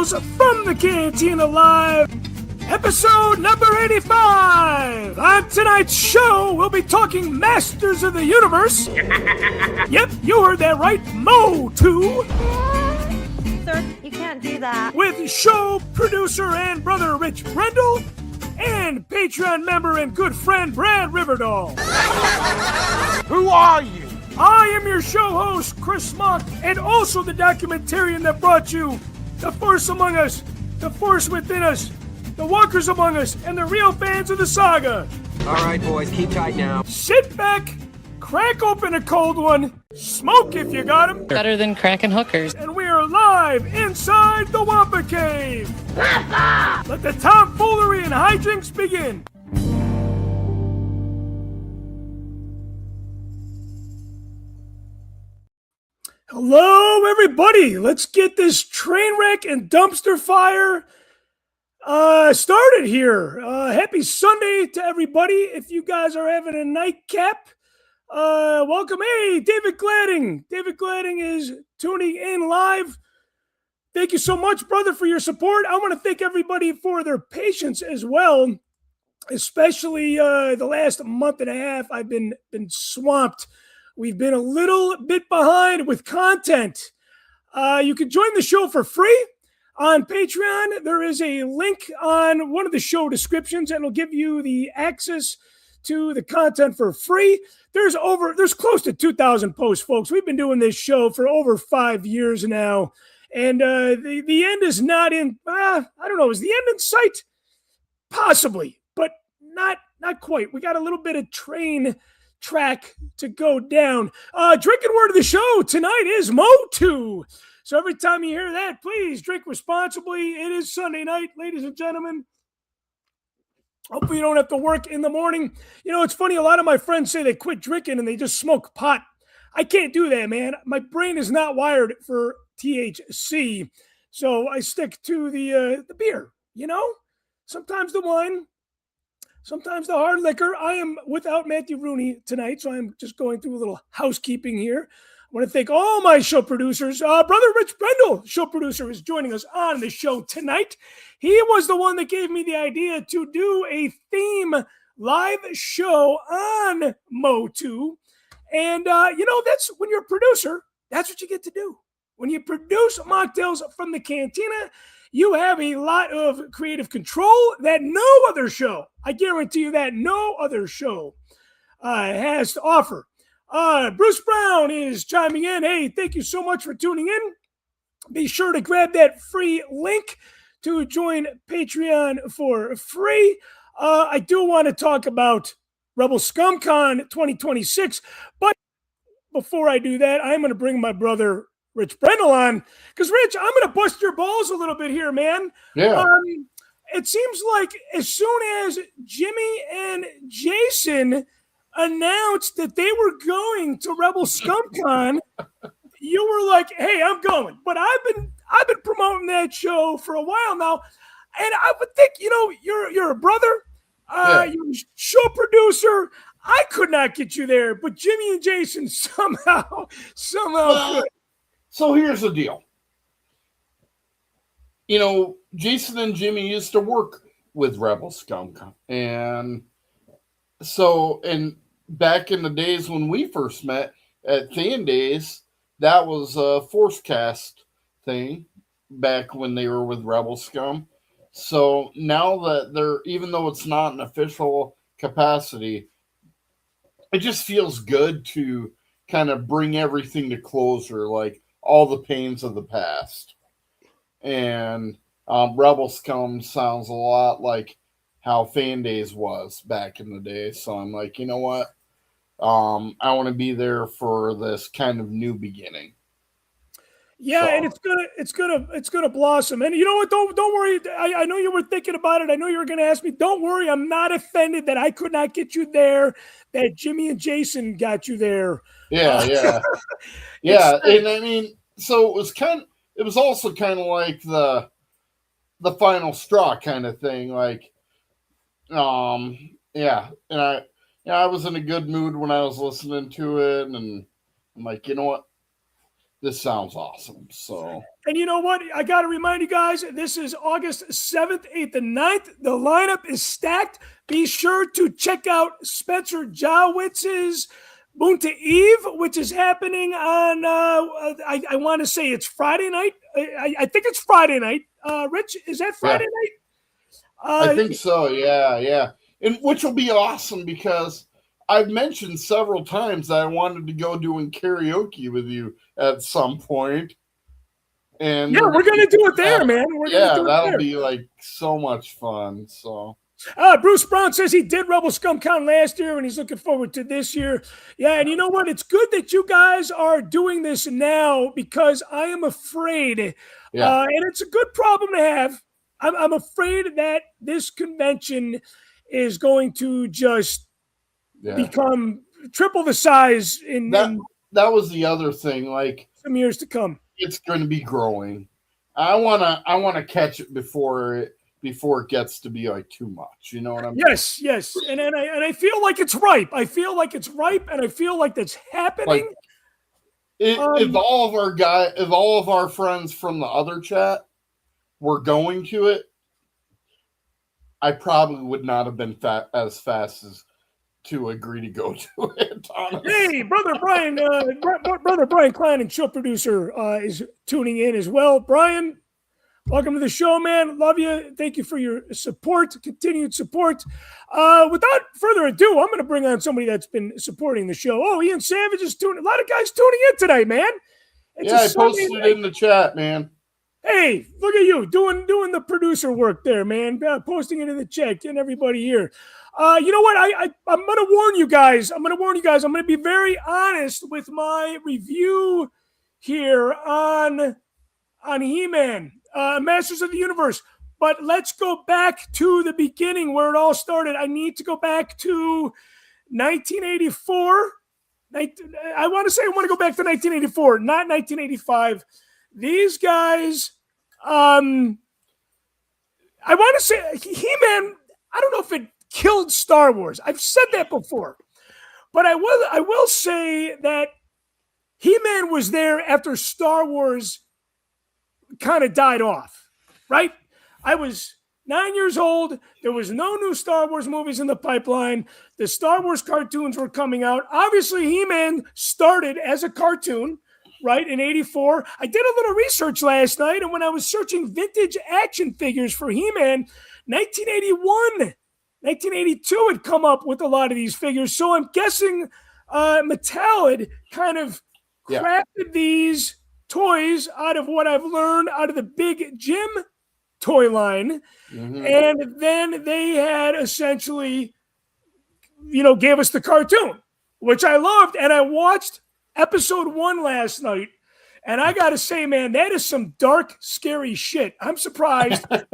Machtails from the Cantina Live, episode number 85. On tonight's show, we'll be talking Masters of the Universe. Yep, you heard that right, MOTU. Sir, you can't do that. With show producer and brother Rich Brendle and Patreon member and good friend Brad Riverdahl. Who are you? I am your show host, Cris, and also the documentarian that brought you The Force Among Us, The Force Within Us, The Walkers Among Us, and the real fans of the saga. All right, boys, keep tight now. Sit back, crack open a cold one, smoke if you got 'em. Better than cracking hookers. And we are live inside the Wampa Cave. Let the tomfoolery and hijinks begin. Hello, everybody. Let's get this train wreck and dumpster fire started here. Happy Sunday to everybody. If you guys are having a nightcap, welcome. Hey, David Gladding. David Gladding is tuning in live. Thank you so much, brother, for your support. I want to thank everybody for their patience as well, especially the last month and a half. I've been swamped. We've been a little bit behind with content. You can join the show for free on Patreon. There is a link on one of the show descriptions and it'll give you the access to the content for free. There's close to 2,000 posts, folks. We've been doing this show for over 5 years now. And the end is not in, I don't know, is the end in sight? Possibly, but not quite. We got a little bit of track to go down. Drinking word of the show tonight is MOTU. So every time you hear that, please drink responsibly. It is Sunday night, ladies and gentlemen. Hopefully you don't have to work in the morning. You know, it's funny. A lot of my friends say they quit drinking and they just smoke pot. I can't do that, man. My brain is not wired for THC. So I stick to the beer, you know, sometimes the wine, sometimes the hard liquor. I am without Matthew Rooney tonight, so I'm just going through a little housekeeping here. I want to thank all my show producers. Brother Rich Brendle, show producer, is joining us on the show tonight. He was the one that gave me the idea to do a theme live show on MOTU. And, that's when you're a producer, that's what you get to do. When you produce Machtails from the Cantina, you have a lot of creative control that no other show, I guarantee you that no other show has to offer. Bruce Brown is chiming in. Hey, thank you so much for tuning in. Be sure to grab that free link to join Patreon for free. I do want to talk about Rebel ScumCon 2026, but before I do that, I'm going to bring my brother Rich Brendle on, because Rich, I'm going to bust your balls a little bit here, man. Yeah. It seems like as soon as Jimmy and Jason announced that they were going to Rebel ScumCon, you were like, "Hey, I'm going." But I've been promoting that show for a while now, and I would think, you're a brother, you're a show producer. I could not get you there, but Jimmy and Jason somehow could. So here's the deal. Jason and Jimmy used to work with Rebel ScumCon. And back in the days when we first met at Fan Days, that was a Forcecast thing back when they were with Rebel Scum. So now that even though it's not an official capacity, it just feels good to kind of bring everything to closure, like all the pains of the past. And Rebel Scum sounds a lot like how Fan Days was back in the day. So I'm like, you know what? I want to be there for this kind of new beginning. Yeah, and it's gonna blossom. And you know what? Don't worry. I know you were thinking about it. I know you were gonna ask me. Don't worry. I'm not offended that I could not get you there. That Jimmy and Jason got you there. Yeah. And I mean, so it was also kind of like the final straw kind of thing. Like, yeah. And I was in a good mood when I was listening to it, and I'm like, you know what? this sounds awesome. So, and you know what? I got to remind you guys, this is August 7th, 8th, and 9th. The lineup is stacked. Be sure to check out Spencer Jowitz's Bunta Eve, which is happening on, I want to say it's Friday night. I think it's Friday night. Rich, is that Friday night? I think so. Yeah. And which will be awesome because I've mentioned several times that I wanted to go doing karaoke with you at some point. And yeah, we're going to do it there, man. That'll be like so much fun. So. Bruce Brown says he did Rebel Scum Con last year and he's looking forward to this year. Yeah, and you know what? It's good that you guys are doing this now because I am afraid, and it's a good problem to have. I'm afraid that this convention is going to just become triple the size in that was the other thing. Like some years to come, it's going to be growing. I wanna catch it before it gets to be like too much. You know what I mean? Yes. And I feel like it's ripe. I feel like it's ripe, and I feel like that's happening. Like, if all of our friends from the other chat were going to it, I probably would not have been as fast as to agree to go to it. Honestly. Hey, brother Brian Klein and show producer is tuning in as well. Brian, welcome to the show, man. Love you. Thank you for your support, continued support. Without further ado, I'm going to bring on somebody that's been supporting the show. Oh, Ian Savage is tuning. A lot of guys tuning in today, man. I posted it in the chat, man. Hey, look at you doing the producer work there, man. Posting it in the chat, getting everybody here. You know what? I'm going to warn you guys. I'm going to be very honest with my review here on He-Man, Masters of the Universe. But let's go back to the beginning where it all started. I need to go back to 1984. I want to go back to 1984, not 1985. These guys, I want to say He-Man, I don't know if it killed Star Wars. I've said that before. But I will say that He-Man was there after Star Wars kind of died off, right? I was 9 years old. There was no new Star Wars movies in the pipeline. The Star Wars cartoons were coming out. Obviously, He-Man started as a cartoon, right, in 84. I did a little research last night, and when I was searching vintage action figures for He-Man, 1981, 1982 had come up with a lot of these figures. So I'm guessing Mattel had kind of crafted these toys out of what I've learned out of the Big Jim toy line. Mm-hmm. And then they had essentially, gave us the cartoon, which I loved. And I watched episode 1 last night. And I got to say, man, that is some dark, scary shit. I'm surprised. That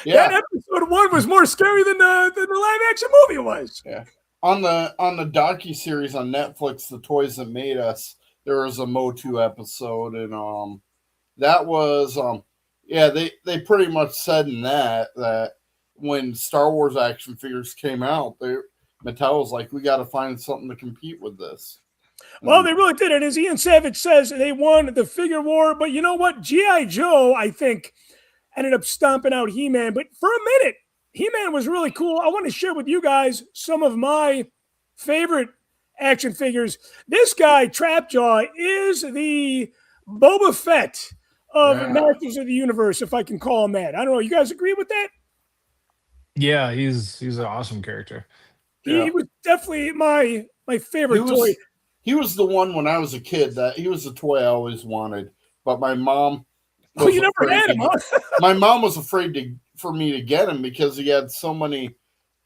episode 1 was more scary than the live action movie was. Yeah. On the docuseries on Netflix, The Toys That Made Us, there was a MOTU episode, and that was they pretty much said in that when Star Wars action figures came out, Mattel was like, we got to find something to compete with this. Well, they really did. And as Ian Savage says, they won the figure war. But you know what? G.I. Joe, I think, ended up stomping out He-Man. But for a minute, He-Man was really cool. I want to share with you guys some of my favorite action figures. This guy, Trapjaw, is the Boba Fett of Masters of the Universe, if I can call him that. I don't know. You guys agree with that? Yeah, he's an awesome character. He was definitely my favorite toy. He was the one when I was a kid that he was the toy I always wanted, but my mom. You never had him, huh? My mom was afraid for me to get him because he had so many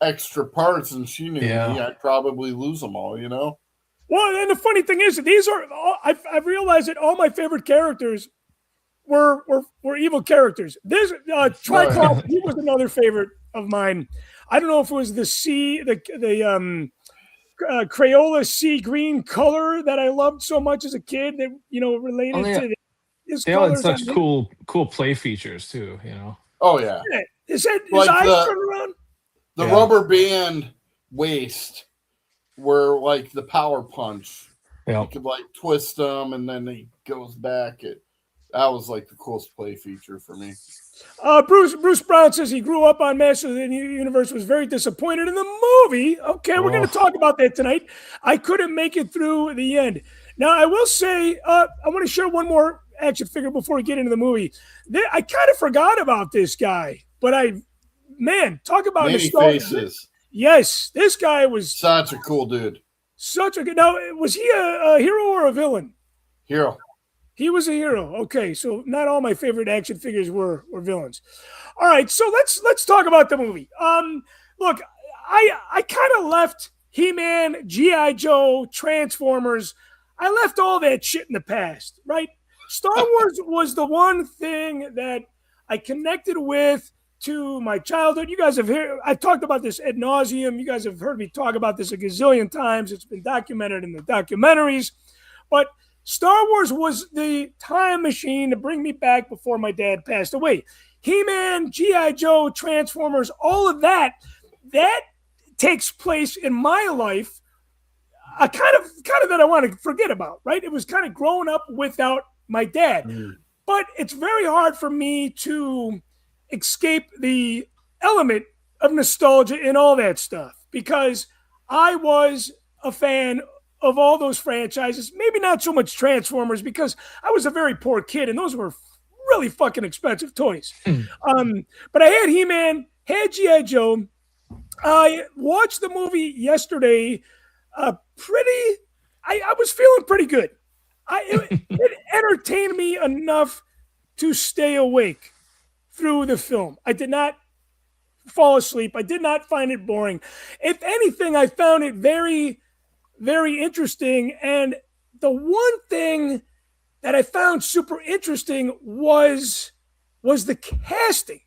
extra parts, and she knew I'd probably lose them all. Well, and the funny thing is, these are all, I've realized that all my favorite characters were evil characters. This Triclops, he was another favorite of mine. I don't know if it was the Crayola sea green color that I loved so much as a kid that related to his colors. They had such cool play features too. Oh yeah. His eyes turned around. The rubber band waist were like the power punch Yeah. You could like twist them and then he goes back. That was like the coolest play feature for me. Bruce Brown says he grew up on Masters of the Universe, was very disappointed in the movie. Okay, we're going to talk about that tonight. I couldn't make it through the end. Now, I will say, I want to share one more action figure before we get into the movie. I kind of forgot about this guy, but talk about Many nostalgia. faces. Yes, this guy was such a cool dude. Such a good. Now, was he a hero or a villain? Hero. He was a hero. Okay, so not all my favorite action figures were villains. All right, so let's talk about the movie. Look, I kind of left He-Man, G.I. Joe, Transformers. I left all that shit in the past, right? Star Wars was the one thing that I connected with to my childhood. You guys have heard, I've talked about this ad nauseum. You guys have heard me talk about this a gazillion times. It's been documented in the documentaries. But Star Wars was the time machine to bring me back before my dad passed away. He-Man, G.I. Joe, Transformers, all of that takes place in my life, kind of that I want to forget about, right? It was kind of growing up without my dad. But it's very hard for me to escape the element of nostalgia and all that stuff because I was a fan of all those franchises, maybe not so much Transformers because I was a very poor kid and those were really fucking expensive toys. But I had He-Man, had G.I. Joe. I watched the movie yesterday. I was feeling pretty good. It entertained me enough to stay awake through the film. I did not fall asleep. I did not find it boring. If anything, I found it very, very interesting. And the one thing that I found super interesting was the casting.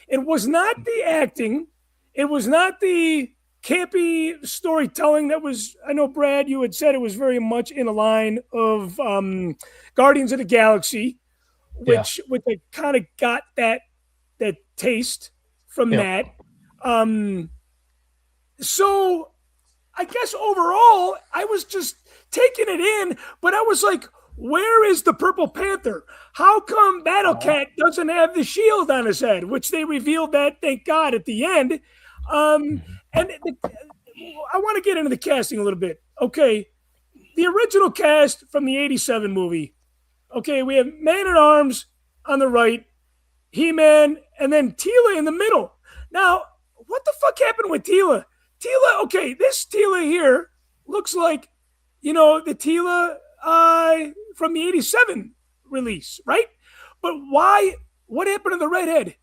It was not the acting. It was not the campy storytelling that was, I know, Brad, you had said it was very much in a line of Guardians of the Galaxy, which I kind of got that taste from that. So I guess overall, I was just taking it in, but I was like, where is the Purple Panther? How come Battle Cat doesn't have the shield on his head, which they revealed that, thank God, at the end. And I want to get into the casting a little bit. Okay, the original cast from the 87 movie. Okay, we have Man-at-Arms on the right, He-Man, and then Teela in the middle. Now, what the fuck happened with Teela? Teela, okay, this Teela here looks like, the Teela from the 87 release, right? But why? What happened to the redhead?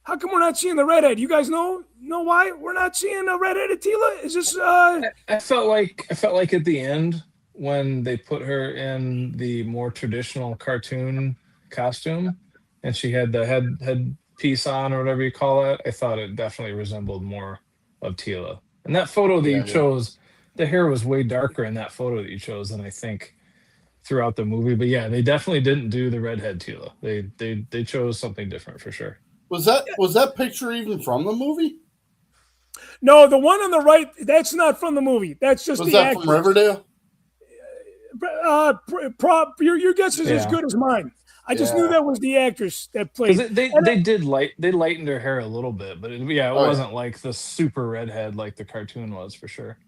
How come we're not seeing the redhead? You guys know why we're not seeing a redheaded Teela? Is this? I felt like at the end when they put her in the more traditional cartoon costume, and she had the head piece on or whatever you call it. I thought it definitely resembled more of Teela. And that photo that you chose, the hair was way darker in that photo that you chose than I think throughout the movie. But yeah, they definitely didn't do the redhead Teela. They chose something different for sure. Was that picture even from the movie? No, the one on the right, that's not from the movie. That's just the actress. From Riverdale? Your guess is as good as mine. I just knew that was the actress that played. They lightened her hair a little bit, but it wasn't like the super redhead like the cartoon was for sure.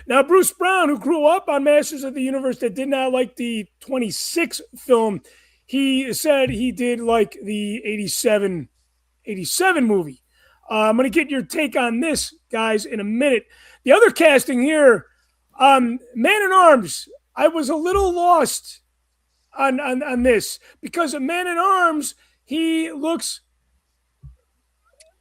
Now, Bruce Brown, who grew up on Masters of the Universe, that did not like the 26 film, he said he did like the 87 movie. I'm going to get your take on this, guys, in a minute. The other casting here, Man-at-Arms, I was a little lost on this because a Man-at-Arms, he looks.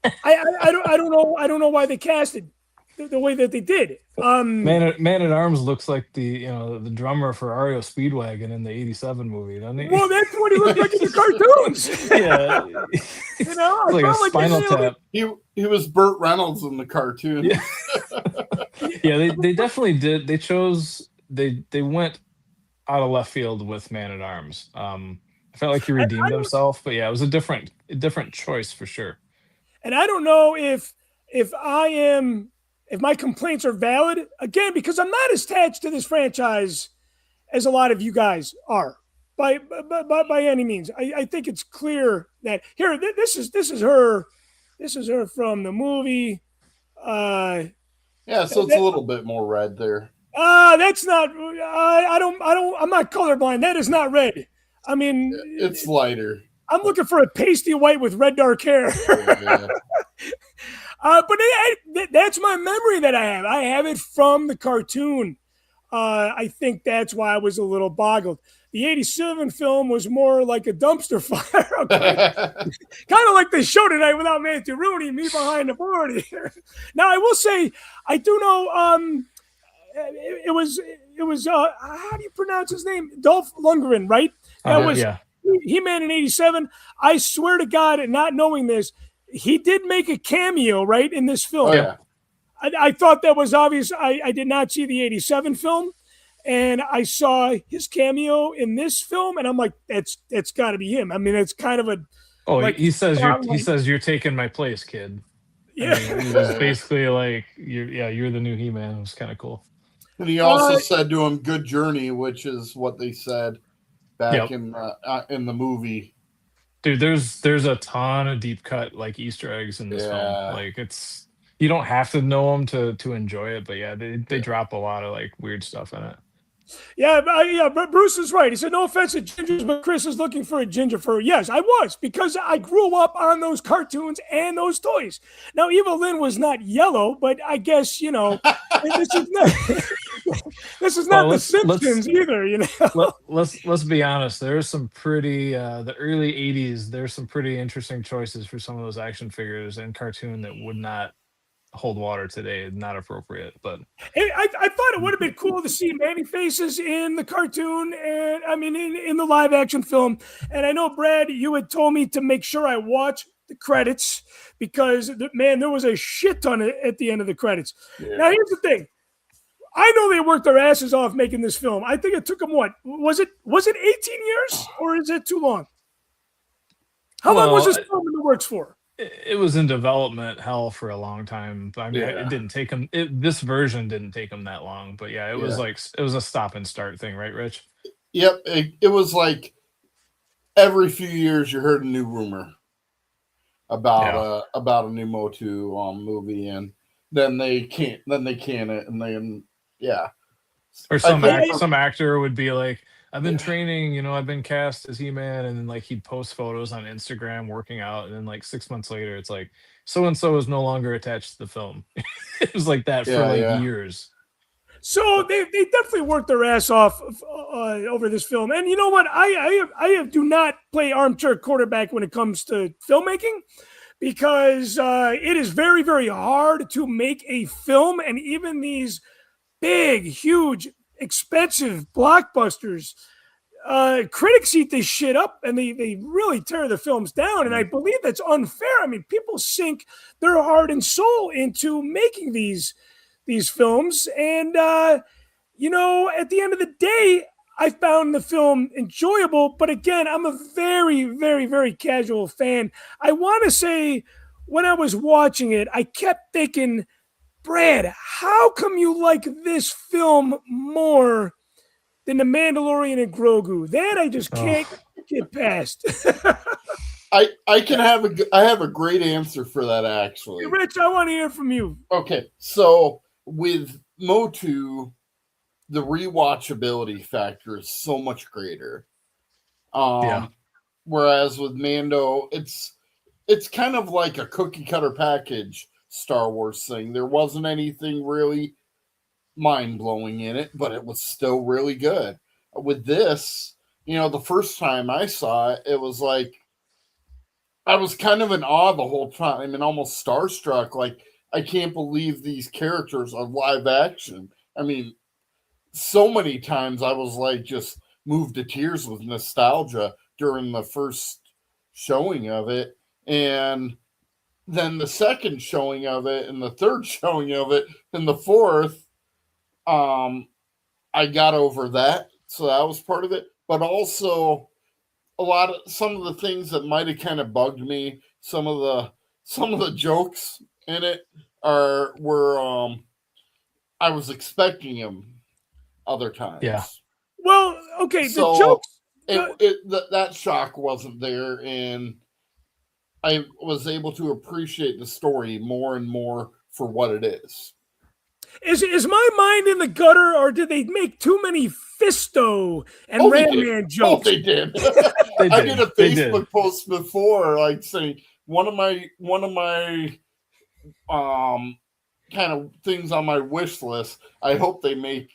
I don't know why they casted the way that they did. Man-at-Arms looks like the drummer for REO Speedwagon in the 87 movie, doesn't he? Well, that's what he looked like in the cartoons. Yeah. I like a Spinal Tap. He was Burt Reynolds in the cartoon. Yeah, yeah, they definitely did. They went out of left field with Man-at-Arms. I felt like he redeemed himself, but yeah, it was a different choice for sure. And I don't know if my complaints are valid, again, because I'm not as attached to this franchise as a lot of you guys are by any means. I think it's clear that here this is her from the movie. Yeah, so it's a little bit more red there. That's not. I'm not colorblind. That is not red. I mean, it's lighter. I'm looking for a pasty white with red dark hair. Yeah. But that's my memory that I have. I have it from the cartoon. I think that's why I was a little boggled. The 87 film was more like a dumpster fire. Okay? Kind of like the show tonight without Matthew Rooney, me behind the board here. Now, I will say, I do know it was how do you pronounce his name? Dolph Lundgren, right? That was He-Man in 87. I swear to God, not knowing this, he did make a cameo, right, in this film. Oh, yeah. I thought that was obvious. I did not see the 87 film, and I saw his cameo in this film, and I'm like, that's got to be him. I mean, it's kind of a. Oh, like, he says you're taking my place, kid. Yeah, I mean, it was basically like you're the new He-Man. It was kind of cool. And he also said to him, "Good journey," which is what they said back in the movie. Dude, there's a ton of deep cut like Easter eggs in this film. Like you don't have to know them to enjoy it, but they drop a lot of like weird stuff in it. Yeah, but Bruce is right. He said, no offense to gingers, but Cris is looking for a ginger fur. Yes, I was, because I grew up on those cartoons and those toys. Now, Eva Lynn was not yellow, but I guess, this is not The Simpsons either, Let's be honest. There's some pretty, the early 80s, there's some pretty interesting choices for some of those action figures in cartoon that would not hold water today. Not appropriate, but I thought it would have been cool to see Manny faces in the cartoon, and I mean in the live action film. And I know, Brad, you had told me to make sure I watch the credits because man, there was a shit ton at the end of the credits. Now here's the thing. I know they worked their asses off making this film. I think it took them was it 18 years or is it too long? How long was this film in the works for? It was in development hell for a long time. I mean, it didn't take them. This version didn't take them that long, but it was like it was a stop and start thing, right, Rich? Yep, it was like every few years you heard a new rumor about a new MOTU movie, and then they can it, and then or some actor would be like, I've been training, I've been cast as He-Man, and then like he'd post photos on Instagram working out, and then like 6 months later, it's like so and so is no longer attached to the film. It was like that for years. So they definitely worked their ass off over this film, and you know what? I do not play armchair quarterback when it comes to filmmaking, because it is very, very hard to make a film, and even these big, huge, expensive blockbusters, critics eat this shit up, and they really tear the films down, and I believe that's unfair. I mean, people sink their heart and soul into making these films, and at the end of the day, I found the film enjoyable, but again, I'm a very, very, very casual fan. I want to say, when I was watching it, I kept thinking, Brad, how come you like this film more than The Mandalorian and Grogu? That I just can't get past. I have a great answer for that, actually. Hey, Rich, I want to hear from you. Okay, so with MOTU, the rewatchability factor is so much greater. Whereas with Mando, it's kind of like a cookie cutter package Star Wars thing. There wasn't anything really mind-blowing in it, but it was still really good. With this, the first time I saw it, it was like I was kind of in awe the whole time and almost starstruck. Like, I can't believe these characters are live action. I mean, so many times I was like just moved to tears with nostalgia during the first showing of it. And then the second showing of it, and the third showing of it, and the fourth, I got over that. So that was part of it. But also some of the things that might have kind of bugged me, some of the jokes in it were I was expecting them other times. Yeah. Well, okay, the So jokes. that shock wasn't there, and I was able to appreciate the story more and more for what it is. Is my mind in the gutter, or did they make too many Fisto and Oh, they Ram did. Man Oh, jokes? they did. They I did. did a They did. Facebook post before, like saying one of my kind of things on my wish list. I hope they make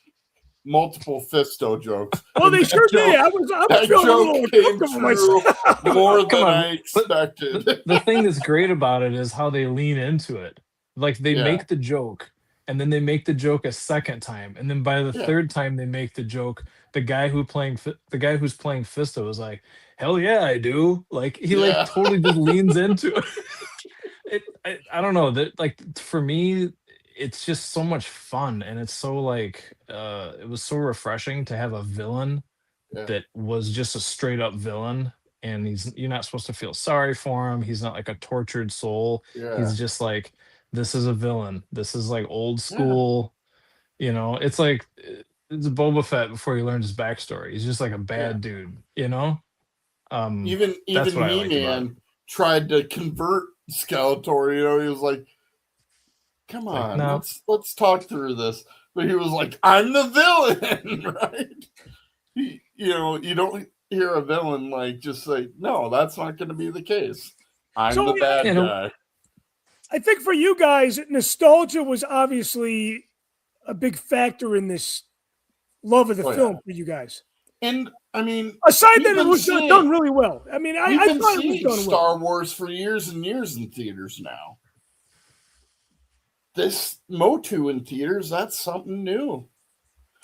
multiple Fisto jokes. Well, And they that sure did. joke- I was that feeling a little joke came uncomfortable true myself. more Come than on, I expected. the thing that's great about it is how they lean into it. Like they Yeah. make the joke, and then they make the joke a second time, and then by the Yeah. third time they make the joke, the guy who's playing Fisto is like, "Hell yeah, I do!" Like he Yeah. like totally just leans into it. I don't know that, like, for me, it's just so much fun, and it's so like it was so refreshing to have a villain Yeah. that was just a straight up villain, and you're not supposed to feel sorry for him. He's not like a tortured soul. Yeah. He's just like, this is a villain. This is like old Yeah. school. It's like it's Boba Fett before you learned his backstory. He's just like a bad dude. Even That's what I liked about He-Man tried to convert Skeletor. He was like, "Come Like, on, no. let's talk through this." But he was like, "I'm the villain," right? You don't hear a villain like just say, "No, that's not going to be the case. I'm So, the bad guy." I think for you guys, nostalgia was obviously a big factor in this love of the film for you guys. And I mean, aside we've that it been was seeing- done really well. I mean, we've I been thought it was seeing done well. Star Wars for years and years in theaters now. This MOTU in theaters, that's something new.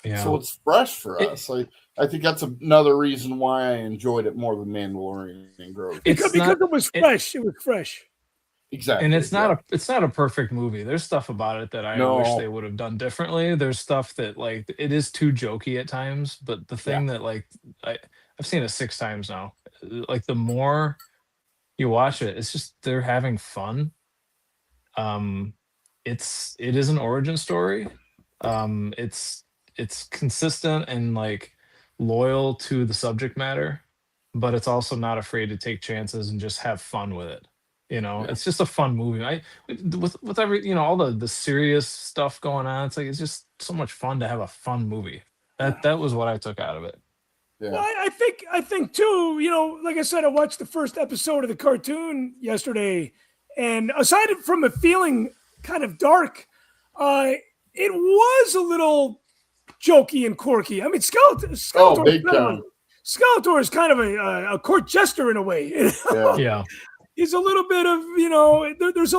Yeah. So it's fresh for us. I think that's another reason why I enjoyed it more than Mandalorian and Grogu. Because it was fresh. It was fresh. Exactly. And it's not a perfect movie. There's stuff about it that I No. wish they would have done differently. There's stuff that, like, it is too jokey at times, but the thing that, like, I've seen it 6 times now. Like, the more you watch it, it's just they're having fun. It is an origin story. It's consistent and like loyal to the subject matter, but it's also not afraid to take chances and just have fun with it. It's just a fun movie. With every all the serious stuff going on, it's just so much fun to have a fun movie. That was what I took out of it. Yeah. Well, I think too, like I said, I watched the first episode of the cartoon yesterday, and aside from it feeling kind of dark, it was a little jokey and quirky. I mean, Skeletor, big time. Skeletor is kind of a court jester in a way. Yeah. He's a little bit of, there's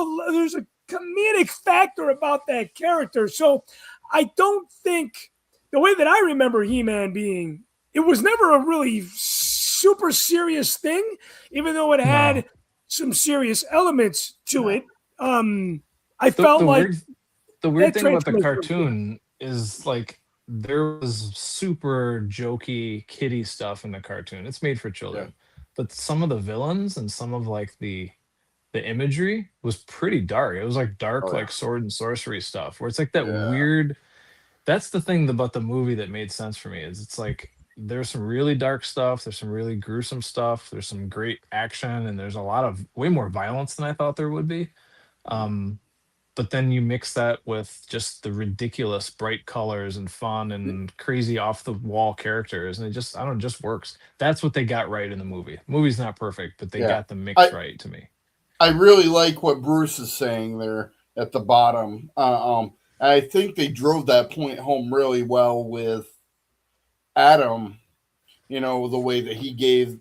a comedic factor about that character. So I don't think the way that I remember He-Man being, it was never a really super serious thing, even though it had some serious elements to it. I felt like the weird thing about the cartoon is, like, there was super jokey kiddie stuff in the cartoon. It's made for children, but some of the villains and some of like the imagery was pretty dark. It was like dark, like sword and sorcery stuff, where it's like that weird. That's the thing about the movie that made sense for me, is it's like there's some really dark stuff, there's some really gruesome stuff, there's some great action, and there's a lot of way more violence than I thought there would be. But then you mix that with just the ridiculous bright colors and fun and crazy off the wall characters, and it just works. That's what they got right in the movie. The movie's not perfect, but they got the mix right to me. I really like what Bruce is saying there at the bottom. I think they drove that point home really well with Adam, the way that he gave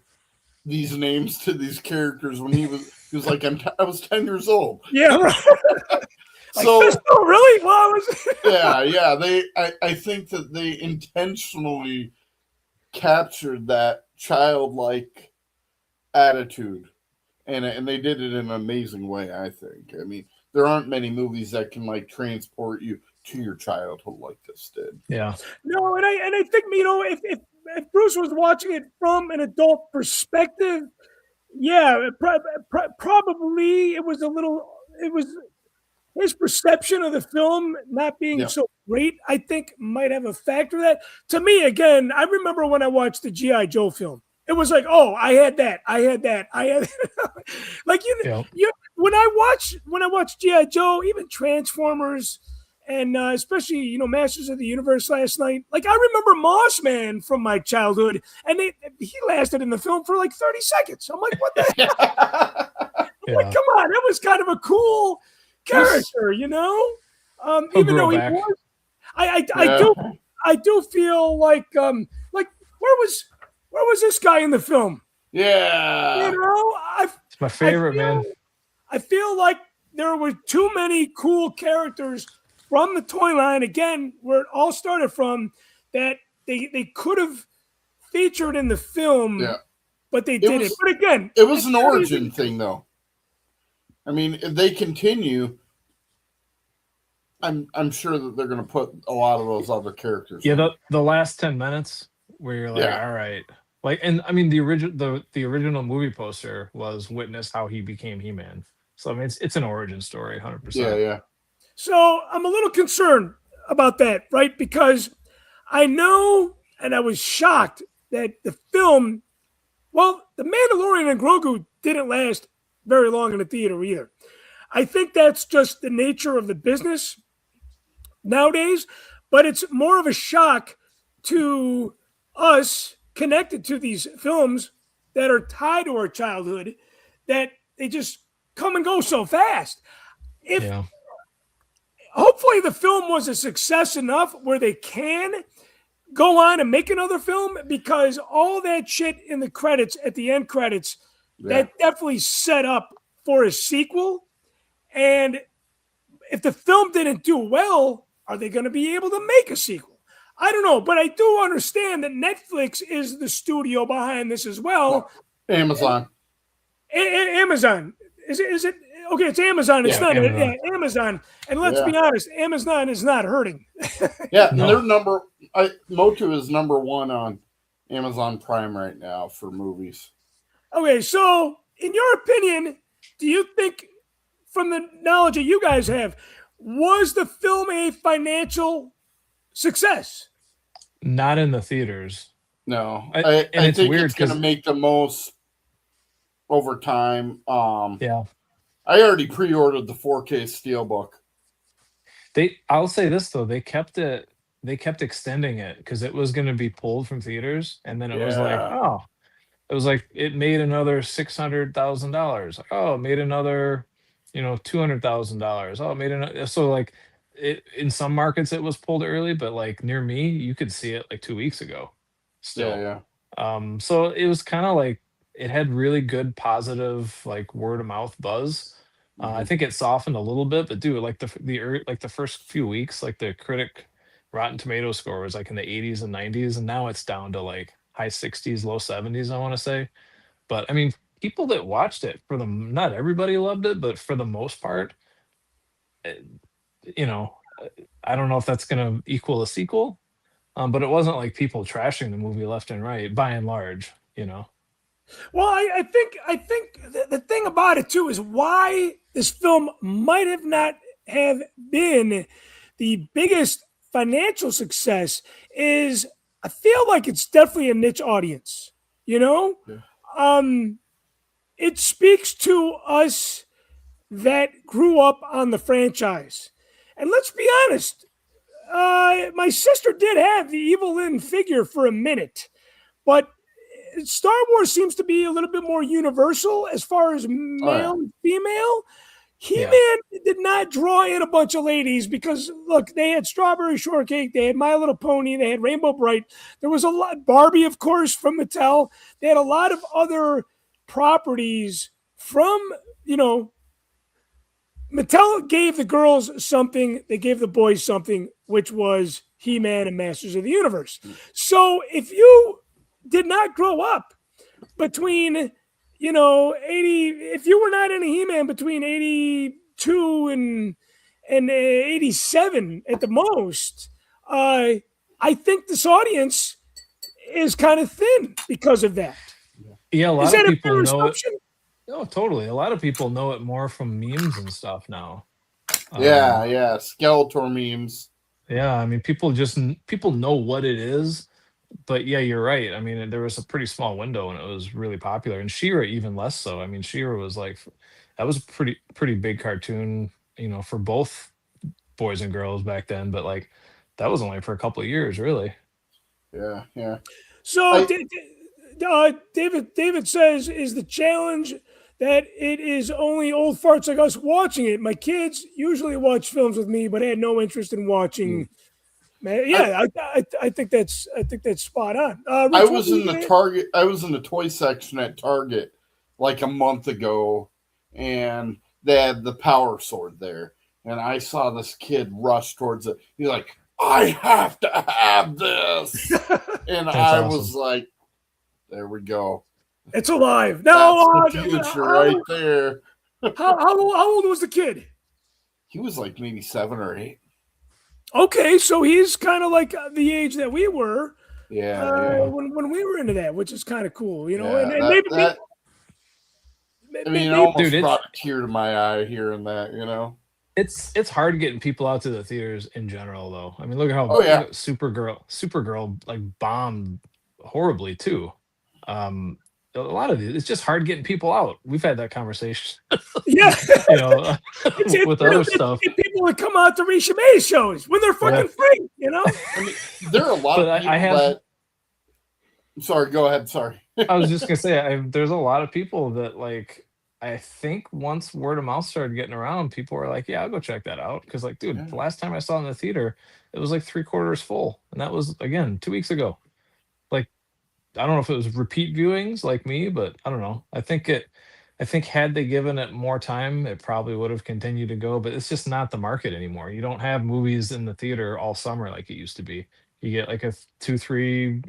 these names to these characters when he was like, I was 10 years old. Yeah, right. So really? Well, I was I think that they intentionally captured that childlike attitude, and they did it in an amazing way. I think. I mean, there aren't many movies that can like transport you to your childhood like this did. Yeah. No, and I think if Bruce was watching it from an adult perspective, probably it was a little. It was his perception of the film not being so great, I think might have a factor of that. To me, again, I remember when I watched the G.I. Joe film. It was like, oh, I had that. Like when I watch G.I. Joe, even Transformers, and especially Masters of the Universe last night. Like I remember Moss Man from my childhood, and he lasted in the film for like 30 seconds. I'm like, what the hell? Like, come on, that was kind of a cool character, even though he was. I do feel like where was this guy in the film? Yeah. It's my favorite, man. I feel like there were too many cool characters from the toy line, again, where it all started from, that they could have featured in the film, but they didn't. But again, it was an origin thing, though. I mean, if they continue, I'm sure that they're going to put a lot of those other characters. Yeah, the last 10 minutes where you're like, all right. Like, and I mean, the original movie poster was witness how he became He-Man. So I mean, it's an origin story, 100%. Yeah. So I'm a little concerned about that, right? Because I know, and I was shocked that the film, well, The Mandalorian and Grogu didn't last very long in the theater either. I think that's just the nature of the business nowadays, but it's more of a shock to us connected to these films that are tied to our childhood, that they just come and go so fast. Hopefully the film was a success enough where they can go on and make another film, because all that shit in the credits, at the end credits, that definitely set up for a sequel. And if the film didn't do well, are they going to be able to make a sequel? I don't know, but I do understand that Netflix is the studio behind this as well. Amazon. Amazon. Is it? Okay, it's Amazon. It's not Amazon. Amazon. And let's be honest, Amazon is not hurting. And they're MOTU is number one on Amazon Prime right now for movies. Okay, so in your opinion, do you think, from the knowledge that you guys have, was the film a financial success? Not in the theaters. No. I think it's going to make the most over time. I already pre-ordered the 4K Steelbook. I'll say this though, they kept extending it because it was going to be pulled from theaters, and then it was like it made another $600,000. Like, oh, it made another $200,000. Oh, it made another. So like in some markets it was pulled early, but like near me, you could see it like 2 weeks ago. Still. So it was kind of like, it had really good positive like word of mouth buzz. I think it softened a little bit, but dude, like the first few weeks, like the critic Rotten Tomato score was like in the 80s and 90s, and now it's down to like high 60s, low 70s, I want to say. But I mean, people that watched it, not everybody loved it, but for the most part, I don't know if that's going to equal a sequel, but it wasn't like people trashing the movie left and right, by and large, Well, I think the thing about it too is why this film might have not have been the biggest financial success is I feel like it's definitely a niche audience. It speaks to us that grew up on the franchise, and let's be honest, my sister did have the Evil Lynn figure for a minute, but Star Wars seems to be a little bit more universal as far as male and female. He-Man did not draw in a bunch of ladies because, look, they had Strawberry Shortcake, they had My Little Pony, they had Rainbow Bright. There was a lot, Barbie, of course, from Mattel. They had a lot of other properties from, Mattel gave the girls something, they gave the boys something, which was He-Man and Masters of the Universe. So if you did not grow up between, 80, if you were not in a He-Man between 82 and 87 at the most, I think this audience is kind of thin because of that. Yeah, a lot of people know assumption? it. No, totally. A lot of people know it more from memes and stuff now. Yeah. Skeletor memes. Yeah, I mean, people know what it is, but yeah, you're right. I mean, there was a pretty small window and it was really popular, and She-Ra even less so. I mean, She-Ra was like that was a pretty big cartoon, for both boys and girls back then. But like that was only for a couple of years, really. Yeah. So I David says, is the challenge that it is only old farts like us watching it? My kids usually watch films with me, but I had no interest in watching. Man, yeah, I think that's spot on. I Rich, what was were in you the gonna- Target. I was in the toy section at Target like a month ago, and they had the Power Sword there, and I saw this kid rush towards it. He's like, "I have to have this," and I awesome. was like, "There we go. It's alive now. That's the future right there." How old was the kid? He was like maybe 7 or 8. Okay, so he's kind of like the age that we were Yeah. when we were into that, which is kind of cool, Yeah, and that I mean, it maybe almost Dude, brought a tear to my eye hearing that. it's hard getting people out to the theaters in general, though. I mean, look at how Oh, yeah. look at Supergirl like bombed horribly too. A lot of it, it's just hard getting people out. We've had that conversation, yeah. with other stuff. People that come out to Risha May shows when they're fucking free, I mean, there are a lot But of people I have. that. Sorry, go ahead. Sorry. I was just gonna say, there's a lot of people that like. I think once word of mouth started getting around, people were like, "Yeah, I'll go check that out." Because, like, dude, the last time I saw it in the theater, it was like 3/4 full, and that was again 2 weeks ago. Like, I don't know if it was repeat viewings like me, but I don't know. I think had they given it more time, it probably would have continued to go. But it's just not the market anymore. You don't have movies in the theater all summer like it used to be. You get like a 2, 3,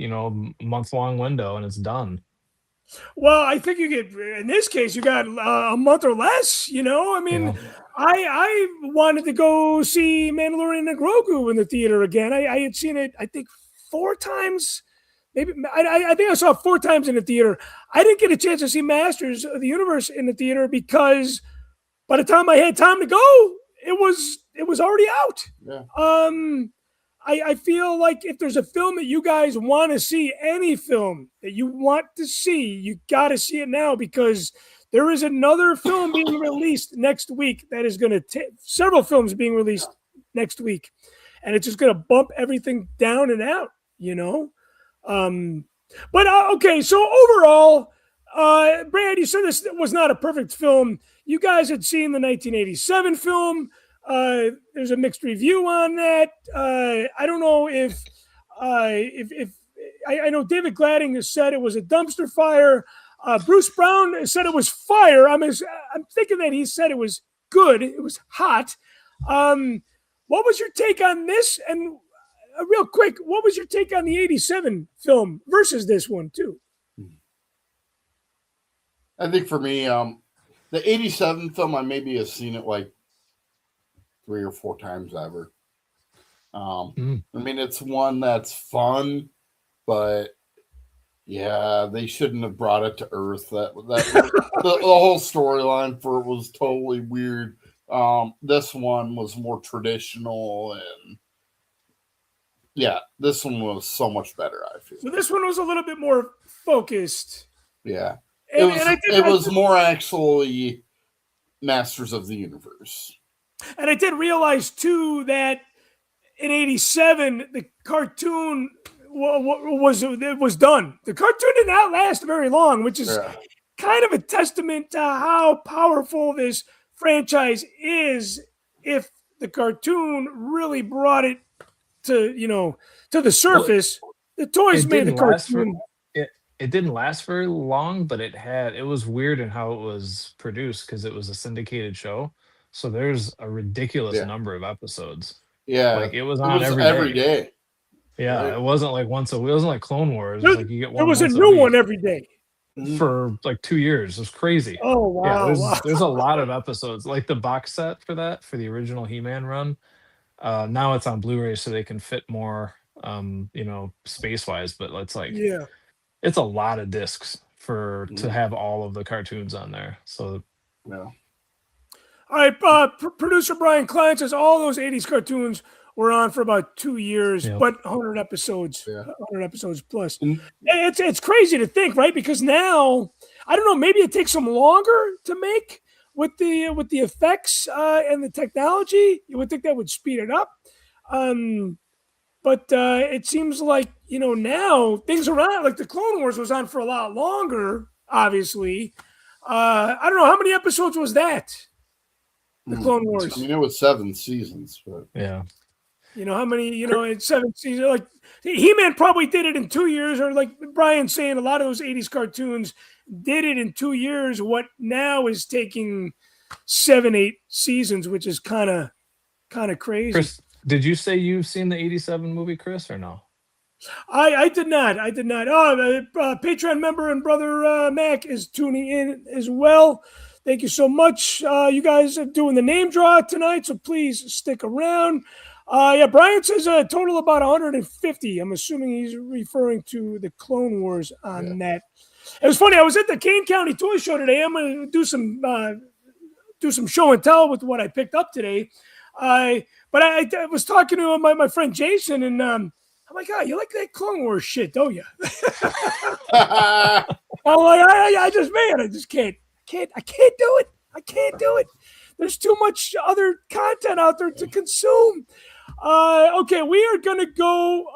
month long window, and it's done. Well, I think you get in this case you got a month or less. I mean, Yeah. I wanted to go see Mandalorian and Grogu in the theater again. I had seen it, I think, 4 times. Maybe I think I saw it 4 times in the theater. I didn't get a chance to see Masters of the Universe in the theater because by the time I had time to go, it was already out. Yeah. I feel like if there's a film that you guys want to see, any film that you want to see, you got to see it now because there is another film being released next week that is going to several films being released next week, and it's just going to bump everything down and out, But okay, so overall, Brad, you said this was not a perfect film. You guys had seen the 1987 film. There's a mixed review on that. I don't know if I know David Gladding has said it was a dumpster fire. Bruce Brown said it was fire. I'm thinking that he said it was good. It was hot. What was your take on this? And real quick, what was your take on the 87 film versus this one too? I think for me, the 87 film, I maybe have seen it like 3 or 4 times ever. I mean, it's one that's fun, but yeah, they shouldn't have brought it to Earth. That the whole storyline for it was totally weird. This one was more traditional, and yeah, this one was so much better, I feel. So this one was a little bit more focused. Yeah. And it was more actually Masters of the Universe. And I did realize too that in '87 the cartoon was done. The cartoon did not last very long, which is kind of a testament to how powerful this franchise is. If the cartoon really brought it to the surface, the toys made the cartoon. It didn't last very long, but it was weird in how it was produced because it was a syndicated show. So there's a ridiculous number of episodes. Yeah. Like it was on every day. Yeah. Right. It wasn't like once a week. It wasn't like Clone Wars. Like you get one. There was a new one every day. For like 2 years. It was crazy. Oh wow. Yeah, there's a lot of episodes. Like the box set for the original He-Man run. Now it's on Blu-ray so they can fit more space wise, but it's like it's a lot of discs to have all of the cartoons on there. So all All right, producer Brian Klein says all those 80s cartoons were on for about 2 years, but 100 episodes, 100 episodes plus. It's crazy to think, right? Because now, I don't know, maybe it takes them longer to make with the effects and the technology. You would think that would speed it up. But it seems like, now things are on, like the Clone Wars was on for a lot longer, obviously. I don't know, how many episodes was that? The Clone Wars. I mean, it was 7 seasons, but yeah. How many, it's 7 seasons. Like He-Man probably did it in 2 years, or like Brian's saying, a lot of those 80s cartoons did it in 2 years. What now is taking 7-8 seasons, which is kind of crazy. Chris, did you say you've seen the 87 movie, Chris, or no? I did not. Oh, Patreon member and brother Mac is tuning in as well. Thank you so much. You guys are doing the name draw tonight, so please stick around. Brian says a total about 150. I'm assuming he's referring to the Clone Wars on that. It was funny. I was at the Kane County Toy Show today. I'm going to do some show and tell with what I picked up today. But I was talking to my friend Jason, and I'm like, oh, you like that Clone Wars shit, don't you? I'm like, I just can't do it. I can't do it. There's too much other content out there to consume. Okay, we are going to go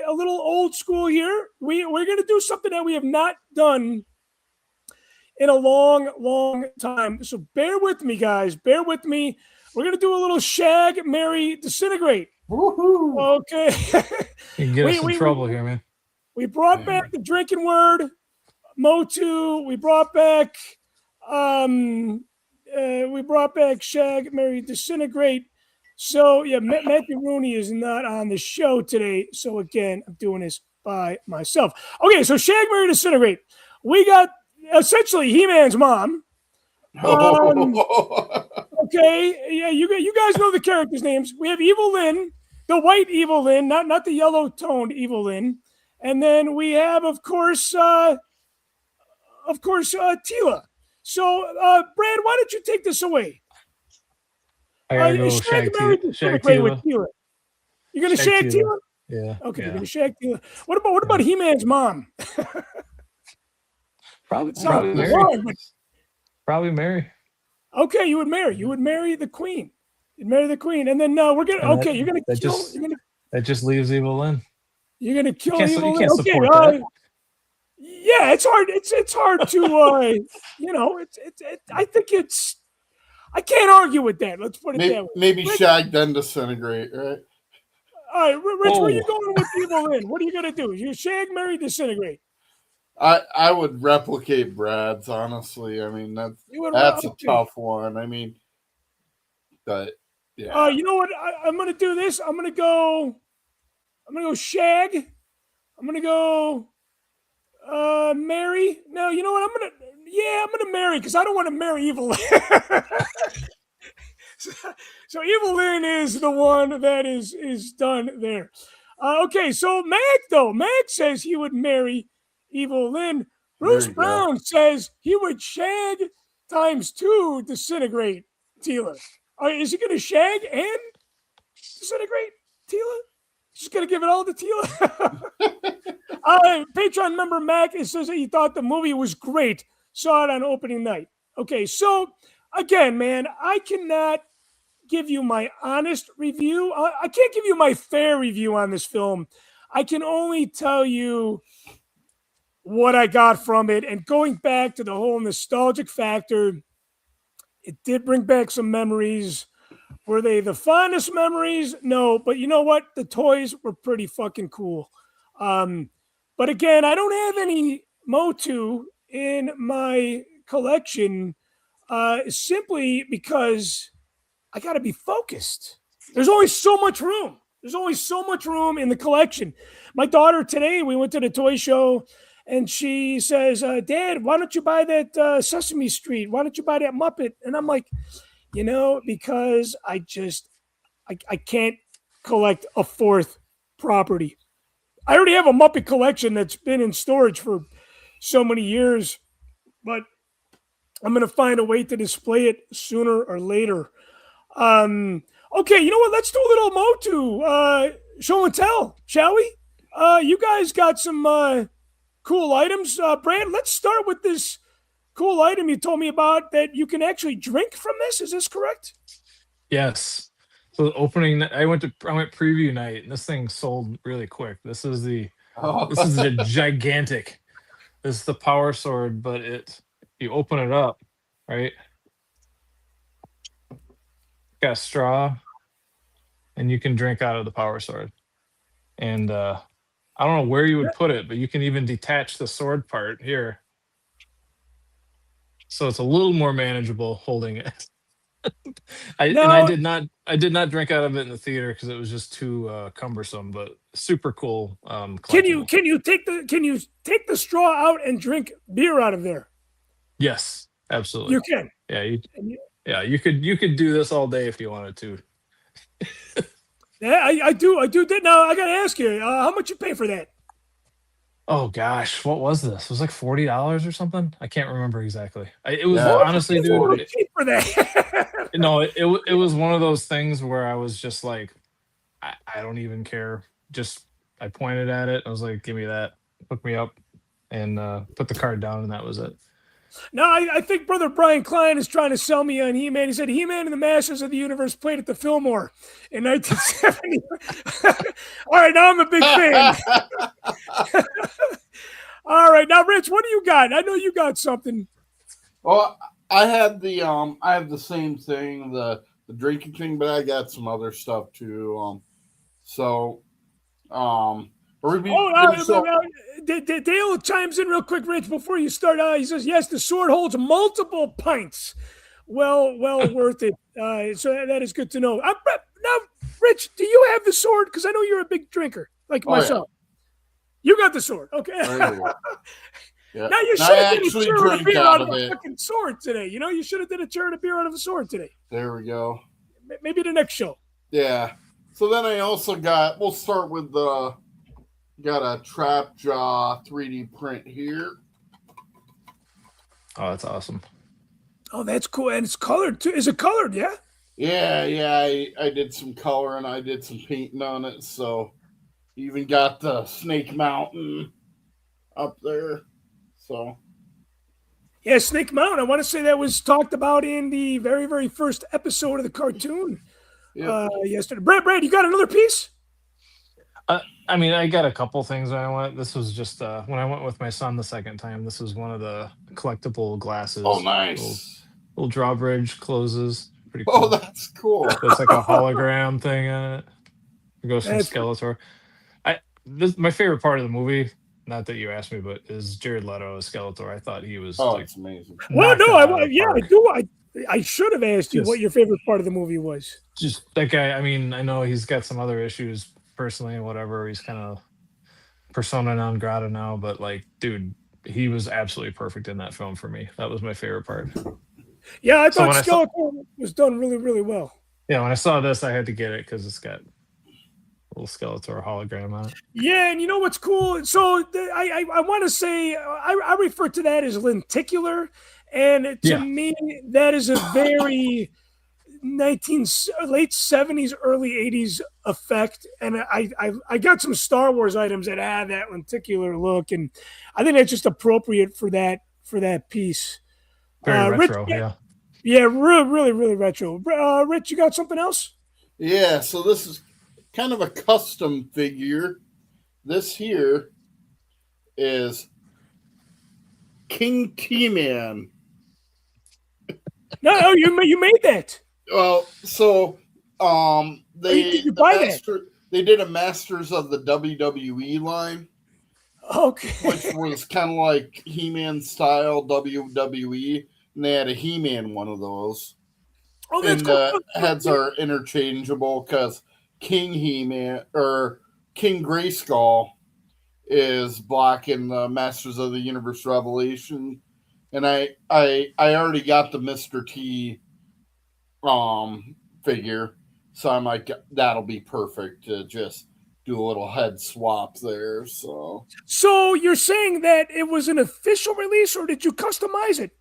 a little old school here. We're going to do something that we have not done in a long, long time. So bear with me, guys. Bear with me. We're going to do a little shag, marry, disintegrate. woohoo! Okay. You can get us in trouble here, man. We brought back the drinking word, MOTU. We brought back shag, marry, disintegrate. So yeah, Matthew Rooney is not on the show today. So again, I'm doing this by myself. Okay, so shag, marry, disintegrate. We got essentially He-Man's mom. Okay, yeah, you guys know the characters' names. We have Evil Lynn, the white Evil Lynn, not the yellow toned Evil Lynn, and then we have, of course, Tila. So, Brad, why don't you take this away? I gotta go shag Tila. With Tila. You're gonna shag Tila? Yeah. Okay, yeah. you're gonna shag Tila. What about He-Man's mom? Probably Mary. Probably Mary. Okay, you would marry the queen. You'd marry the queen, and then you're gonna kill. That just leaves Evil Lynn. You're gonna kill Evil Lynn. You Lynn. can't support that. Yeah, it's hard. It's hard to I think I can't argue with that. Let's put it that way. Maybe shag then disintegrate, right? All right, Rich, where are you going with Evil Lynn? What are you gonna do? You shag, marry, disintegrate. I would replicate Brad's, honestly. I mean, that's a tough one. I mean, but yeah. You know what? I'm gonna do this. I'm gonna go shag. I'm gonna go marry. No, you know what? I'm gonna marry, because I don't want to marry Evil Lynn. So Evil Lynn is the one that is done there. Okay, so Mac says he would marry Evil Lynn. Bruce Brown says he would shag × 2 disintegrate Tila. Is he going to shag and disintegrate Tila? He's just going to give it all to Tila? Patreon member Mac says that he thought the movie was great. Saw it on opening night. Okay, so again, man, I cannot give you my honest review. I can't give you my fair review on this film. I can only tell you what I got from it. And going back to the whole nostalgic factor, it did bring back some memories. Were they the fondest memories? No, but you know what? The toys were pretty fucking cool. But again, I don't have any MOTU in my collection simply because I got to be focused. There's only so much room. There's only so much room in the collection. My daughter today, we went to the toy show, and she says, Dad, why don't you buy that Sesame Street? Why don't you buy that Muppet? And I'm like, because I can't collect a fourth property. I already have a Muppet collection that's been in storage for so many years. But I'm going to find a way to display it sooner or later. Okay, you know what? Let's do a little MOTU show and tell, shall we? You guys got some cool items. Brad, let's start with this cool item you told me about that you can actually drink from this. Is this correct? Yes. So opening, I went preview night, and this thing sold really quick. This is a gigantic. This is the power sword, but you open it up, right? Got a straw, and you can drink out of the power sword. And I don't know where you would put it, but you can even detach the sword part here. So it's a little more manageable holding it. I did not drink out of it in the theater because it was just too cumbersome, but super cool. Can you take the straw out and drink beer out of there? Yes, absolutely. You can. Yeah, you could do this all day if you wanted to. Yeah, I do. Now I gotta ask you, how much you pay for that? Oh gosh, what was this? It was like $40 or something. I can't remember exactly. It was honestly, dude. Cheap for that. No, it was one of those things where I was just like, I don't even care. Just I pointed at it. I was like, give me that. Hook me up, and put the card down, and that was it. No, I think Brother Brian Klein is trying to sell me on He-Man. He said He-Man and the Masters of the Universe played at the Fillmore in 1970. All right, now I'm a big fan. All right, now Rich, what do you got? I know you got something. Well, I have the same thing, the drinking thing, but I got some other stuff too. Dale chimes in real quick, Rich, before you start. He says, yes, the sword holds multiple pints. Well worth it. So that is good to know. Now, Rich, do you have the sword? Because I know you're a big drinker, like myself. Yeah. You got the sword. Okay. Yeah. Now you should have did a churn of beer out of a fucking sword today. You know, you should have did a churn of beer out of a sword today. There we go. Maybe the next show. Yeah. So then I also we'll start with got a trap jaw 3D print here. Oh, that's awesome. Oh, that's cool. And it's colored too. Is it colored? Yeah. Yeah. I did some color and I did some painting on it. So even got the Snake Mountain up there. So yeah, Snake Mountain. I want to say that was talked about in the very, very first episode of the cartoon yesterday. Brad, you got another piece? I mean, I got a couple things when I went. This was just when I went with my son the second time. This was one of the collectible glasses. Oh, nice. Little drawbridge closes. Pretty cool. Oh, that's cool. It's like a hologram thing on it. It goes from Skeletor. My favorite part of the movie, not that you asked me, but is Jared Leto as Skeletor. I thought he was. Oh, it's amazing. Well, no, I do. I should have asked you what your favorite part of the movie was. Just that guy. I mean, I know he's got some other issues personally and whatever. He's kind of persona non grata now, but like, dude, he was absolutely perfect in that film for me. That was my favorite part. Yeah, I thought Skeletor was done really, really well. Yeah, when I saw this, I had to get it because it's got little Skeletor hologram on it. Yeah, and you know what's cool? So I want to say I refer to that as lenticular, and to me that is a very late 70s, early 80s effect. And I got some Star Wars items that have that lenticular look, and I think that's just appropriate for that piece. Very retro, Rich, yeah, really, really retro. Rich, you got something else? Yeah, so this is kind of a custom figure. This here is King T-Man. No, you made that. Well, so they did a Masters of the WWE line. Okay. Which was kind of like He-Man style WWE, and they had a He-Man one of those. Oh, that's cool. Heads are interchangeable because King He-Man or King Grayskull is blocking the Masters of the Universe Revelation, and I already got the Mr. T figure, so I'm like, that'll be perfect to just do a little head swap there. So you're saying that it was an official release, or did you customize it?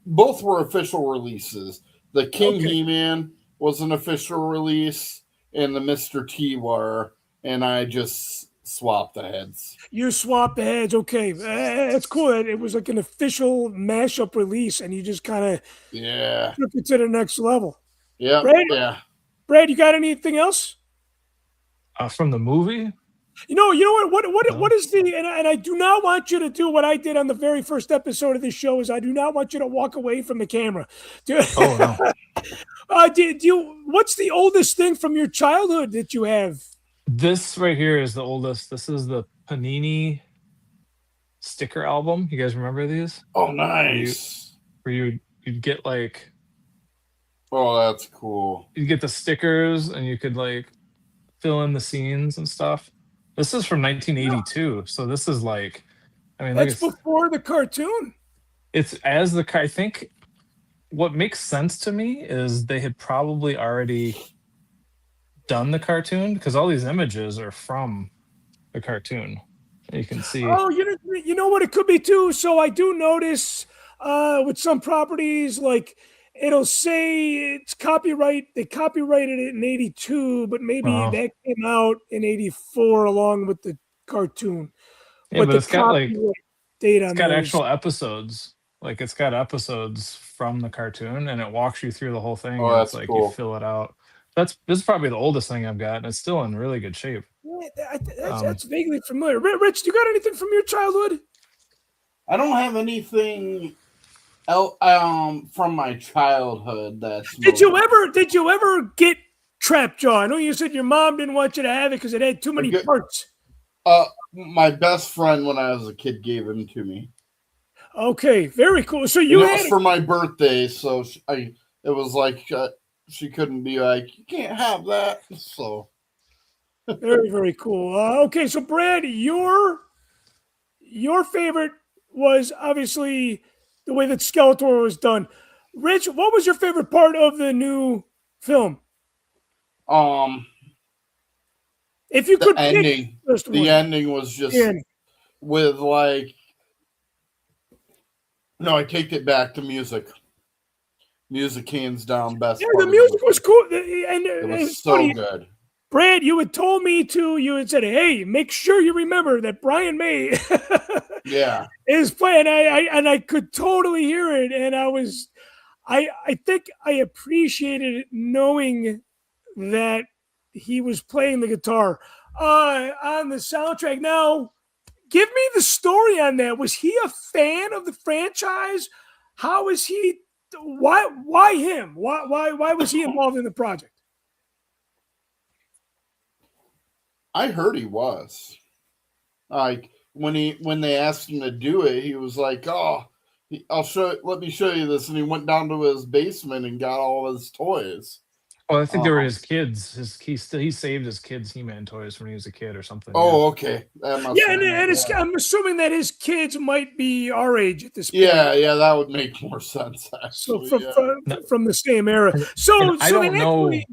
Both were official releases. The King Okay. He-Man was an official release, and the Mr. T were, and I just swapped the heads. You swapped the heads. Okay. That's cool. It was like an official mashup release, and you just kind of Yeah. took it to the next level. Yeah. Brad, Yeah. Brad, you got anything else? From the movie. You know what is the and I do not want you to do what I did on the very first episode of this show is I do not want you to walk away from the camera. Oh no. Do you what's the oldest thing from your childhood that you have? This right here is the oldest. This is the Panini sticker album. You guys remember these? Oh, nice. Where you'd get like, Oh, that's cool. you'd get the stickers and you could like fill in the scenes and stuff. This is from 1982, so this is like, I mean, That's before the cartoon. it's as the I think what makes sense to me is they had probably already done the cartoon because all these images are from the cartoon. You can see. Oh, you know what it could be too. So I do notice with some properties like it'll say it's copyright. They copyrighted it in 82, but maybe Wow. that came out in 84 along with the cartoon. Yeah, but the it's got like copyright date on it's got those- actual episodes. Like it's got episodes from the cartoon, and it walks you through the whole thing. Oh, and that's it's like cool. you fill it out. This is probably the oldest thing I've got, and it's still in really good shape. Yeah, that's vaguely familiar. Rich, you got anything from your childhood? I don't have anything else from my childhood that's Did you ever get Trap Jaw? I know you said your mom didn't want you to have it because it had too many Okay. parts. My best friend when I was a kid gave him to me. Okay, very cool. So And you it had was for my birthday, so it was like she couldn't be like, you can't have that. So very, very cool. Okay, so Brad, your favorite was obviously the way that Skeletor was done. Rich, what was your favorite part of the new film? If you the could pick ending. the first The one. ending was just Yeah. with like. No, I take it back to music. Music hands down best. Yeah, part the of music movie. was cool, and It it's was so funny. good. Brad, you had told me to. You had said, "Hey, make sure you remember that Brian May Yeah. is playing." I could totally hear it, and I think I appreciated it knowing that he was playing the guitar on the soundtrack. Now, give me the story on that. Was he a fan of the franchise? How is he? Why him? Why was he involved in the project? I heard he was. Like when they asked him to do it, he was like, "Oh, let me show you this," and he went down to his basement and got all his toys. Oh, I think they were his kids. He saved his kids He-Man toys when he was a kid or something. Oh, okay. That must Yeah, have been and it, yeah. I'm assuming that his kids might be our age at this point. Yeah, that would make more sense. So Actually, from the same era. So And I don't they know. actually-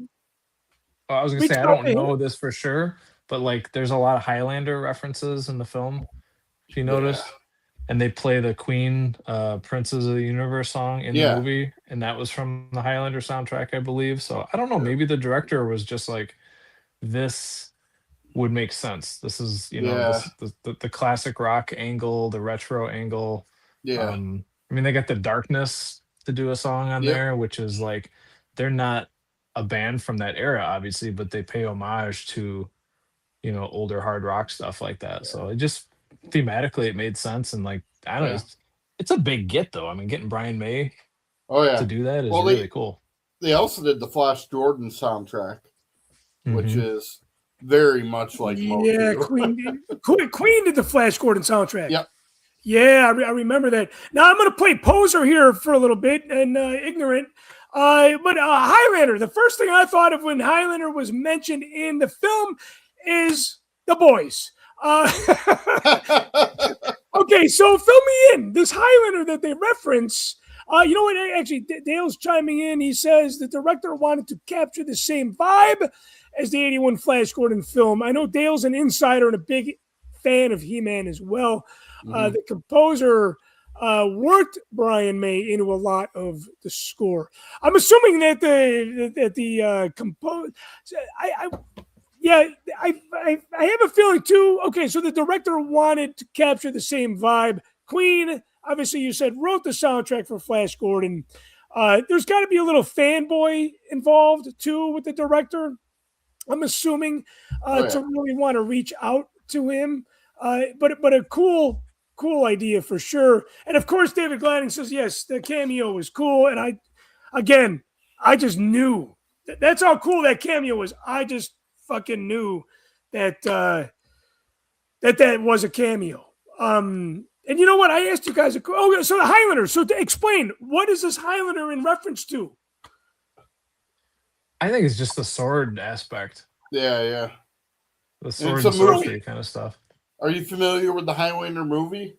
I was gonna Reach say I out don't to know this for sure, but like there's a lot of Highlander references in the film. If you notice, and they play the Queen "Princes of the Universe" song in the movie, and that was from the Highlander soundtrack, I believe. So I don't know. Maybe the director was just like, "This would make sense. This is the classic rock angle, the retro angle." Yeah. I mean, they got the Darkness to do a song on there, which is like they're not a band from that era, obviously, but they pay homage to older hard rock stuff like that. So it just thematically it made sense, and like I don't know, it's a big get though. I mean, getting Brian May to do that is really cool. They also did the Flash Gordon soundtrack, which is very much like MOTU. Yeah, Queen did the Flash Gordon soundtrack. Yep. Yeah, I remember that. Now I'm going to play poser here for a little bit and ignorant. But Highlander, the first thing I thought of when Highlander was mentioned in the film is the boys. Okay, so fill me in. This Highlander that they reference, you know what? Actually, Dale's chiming in. He says the director wanted to capture the same vibe as the 81 Flash Gordon film. I know Dale's an insider and a big fan of He-Man as well. The composer worked Brian May into a lot of the score. I'm assuming that the compose. I have a feeling too. Okay, so the director wanted to capture the same vibe. Queen, obviously, you said wrote the soundtrack for Flash Gordon. There's got to be a little fanboy involved too with the director. I'm assuming to really want to reach out to him. But a cool idea for sure. And of course, David Gladding says yes, the cameo was cool. And I just knew that's how cool that cameo was. I just fucking knew that that was a cameo. And you know what? I asked you guys. So the Highlander. So to explain, what is this Highlander in reference to? I think it's just the sword aspect. Yeah. The sword and sorcery kind of stuff. Are you familiar with the Highlander movie?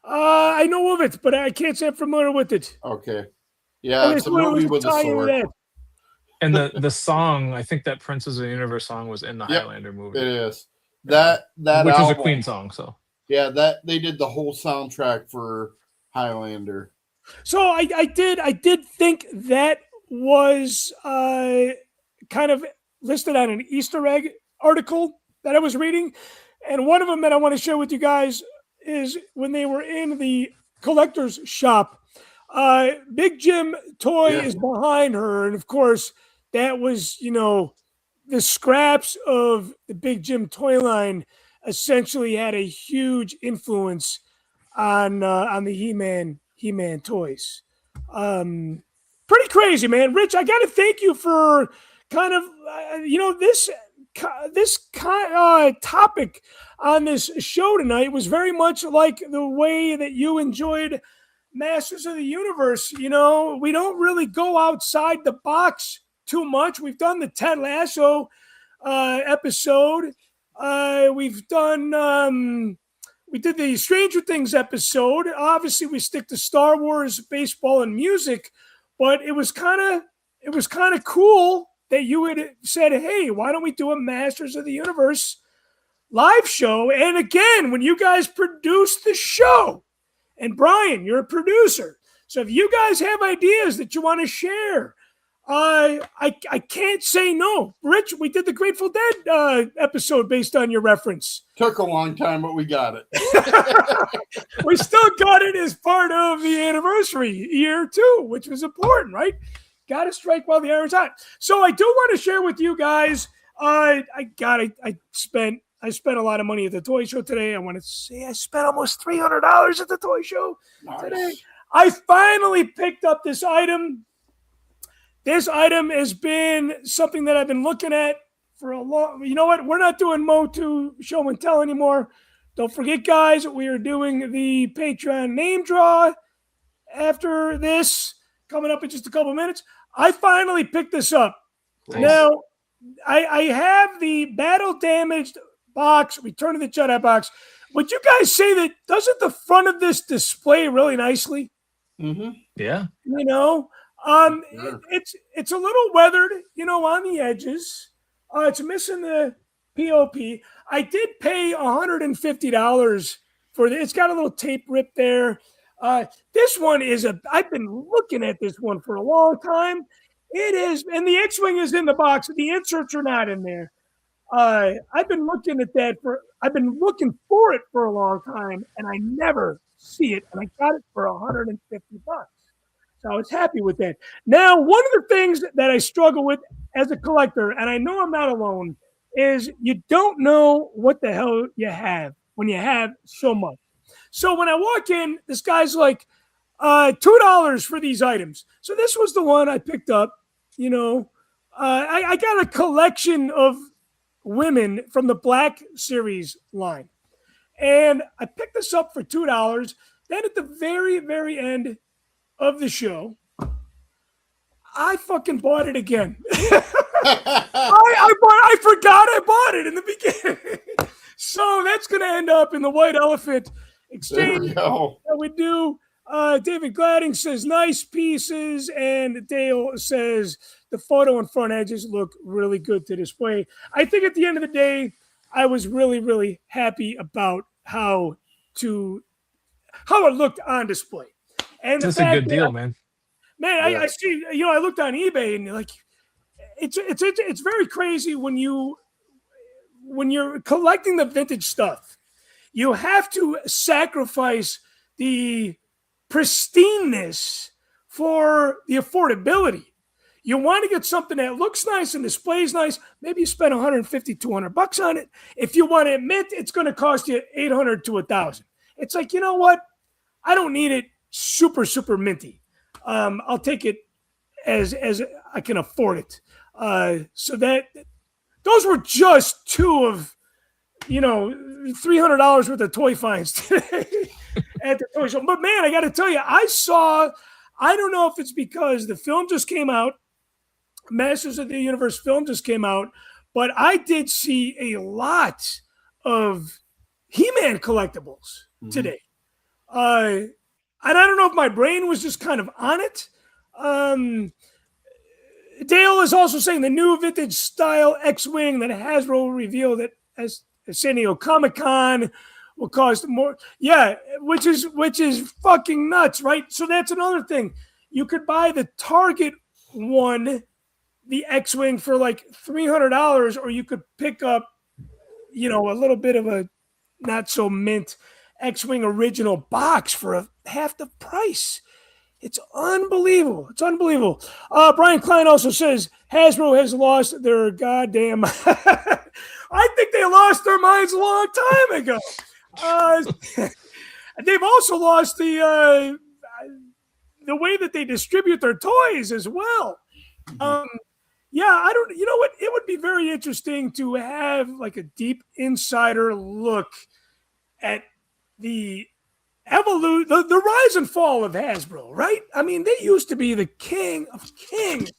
I know of it, but I can't say I'm familiar with it. Okay. Yeah, it's a movie with a sword. And the song, I think that Princes of the Universe song was in the Highlander movie. It is. That which album, was a Queen song, so. Yeah, that they did the whole soundtrack for Highlander. So I did think that was kind of listed on an Easter egg article that I was reading. And one of them that I want to share with you guys is when they were in the collector's shop. Big Jim toy is behind her. And of course, that was, the scraps of the Big Jim toy line essentially had a huge influence on the He-Man toys. Pretty crazy, man. Rich, I got to thank you for kind of, this topic on this show tonight was very much like the way that you enjoyed Masters of the Universe. We don't really go outside the box too much. We've done the Ted Lasso episode. We've done we did the Stranger Things episode. Obviously, we stick to Star Wars, baseball, and music. But it was kind of cool that you had said, "Hey, why don't we do a Masters of the Universe live show?" And again, when you guys produce the show, and Brian, you're a producer, so if you guys have ideas that you want to share, I can't say no. Rich, we did the Grateful Dead episode based on your reference. Took a long time, but we got it. We still got it as part of the anniversary year too, which was important, right? Got to strike while the iron's hot. So I do want to share with you guys. I spent a lot of money at the toy show today. I want to say I spent almost $300 at the toy show today. I finally picked up this item. This item has been something that I've been looking at for a long. You know what? We're not doing MOTU show and tell anymore. Don't forget, guys, we are doing the Patreon name draw after this, coming up in just a couple minutes. I finally picked this up. Nice. Now, I have the battle damaged box, Return of the Jedi box. Would you guys say that doesn't the front of this display really nicely? Mm-hmm. Yeah. It's a little weathered, on the edges. It's missing the POP. I did pay $150 for it. It's got a little tape rip there. This one I've been looking at this one for a long time. It is, and the X-Wing is in the box. The inserts are not in there. I've been looking for it for a long time, and I never see it. And I got it for $150. So I was happy with that. Now, one of the things that I struggle with as a collector, and I know I'm not alone, is you don't know what the hell you have when you have so much. So when I walk in, this guy's like, $2 for these items. So this was the one I picked up. I got a collection of women from the Black Series line. And I picked this up for $2. Then at the very, very end of the show, I fucking bought it again. I forgot I bought it in the beginning. So that's going to end up in the White Elephant exchange that we do. David Gladding says nice pieces, and Dale says the photo and front edges look really good to display. I think at the end of the day, I was really, really happy about how to how it looked on display. And That's a good deal, man. Man, Yeah. I see. I looked on eBay and like, it's very crazy when you're collecting the vintage stuff. You have to sacrifice the pristineness for the affordability. You want to get something that looks nice and displays nice. Maybe you spend $150, $200 on it. If you want it mint, it's going to cost you $800 to $1,000. It's like, you know what? I don't need it super, super minty. I'll take it as I can afford it. So those were just two of, $300 worth of toy finds today at the toy show. But man, I got to tell you, I don't know if it's because the film just came out, Masters of the Universe film just came out, but I did see a lot of He-Man collectibles today. And I don't know if my brain was just kind of on it. Dale is also saying the new vintage style X-Wing that Hasbro revealed at San Diego Comic-Con will cost more. Yeah, which is fucking nuts, right? So that's another thing. You could buy the Target one, the X-Wing, for like $300, or you could pick up, a little bit of a not so mint X-Wing original box for half the price. It's unbelievable. It's unbelievable. Brian Klein also says Hasbro has lost their goddamn. I think they lost their minds a long time ago. They've also lost the way that they distribute their toys as well. Yeah, I don't. You know what? It would be very interesting to have like a deep insider look at the the rise and fall of Hasbro, right? I mean, they used to be the king of kings